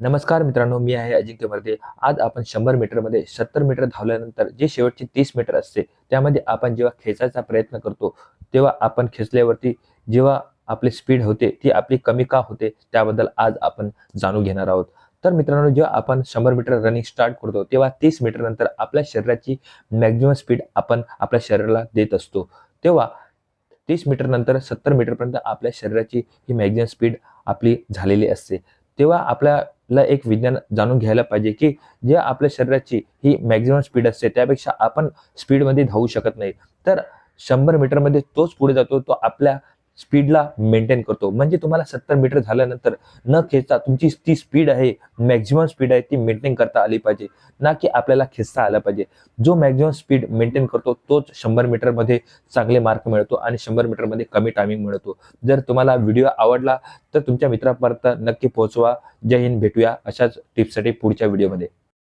नमस्कार मित्रांनो, मी आहे अजिंक्य वर्धे. आज आपण 100 मीटरमध्ये 70 मीटर धावल्यानंतर जे शेवटची 30 मीटर असते, त्यामध्ये आपण जेव्हा खेचायचा प्रयत्न करतो, तेव्हा आपण खेचल्यावरती जेव्हा आपली स्पीड होते, ती आपली कमी का होते, त्याबद्दल आज आपण जाणून घेणार आहोत. तर मित्रांनो, जेव्हा आपण 100 मीटर रनिंग स्टार्ट करतो, तेव्हा 30 मीटर नंतर आपल्या शरीराची मॅक्सिमम स्पीड आपण आपल्या शरीराला देत असतो. तेव्हा 30 मीटर नंतर 70 मीटरपर्यंत आपल्या शरीराची ही मॅक्सिमम स्पीड आपली झालेली असते. तेव्हा आपल्याला एक विज्ञान जाणून घ्यायला पाहिजे, की जे आपल्या शरीराची ही मॅक्सिमम स्पीड असते, त्यापेक्षा आपण स्पीडमध्ये धावू शकत नाही. तर 100 मीटरमध्ये तोच पुढे जातो, तो आपल्या स्पीडला मेंटेन करतो. म्हणजे तुम्हाला 70 मीटर झाल्यानंतर न खेचता तुमची ती स्पीड आहे, मॅक्सिमम स्पीड आहे, ती मेंटेन करता आली पाहिजे, ना की आपल्याला खेचता आलं पाहिजे. जो मॅक्सिमम स्पीड मेंटेन करतो, तोच 100 मीटरमध्ये चांगले मार्क मिळवतो आणि 100 मीटरमध्ये कमी टायमिंग मिळवतो. जर तुम्हाला व्हिडिओ आवडला तर तुमच्या मित्रापर्यंत नक्की पोहोचवा. जय हिंद. भेटूया अशाच टिप्ससाठी पुढच्या व्हिडिओमध्ये.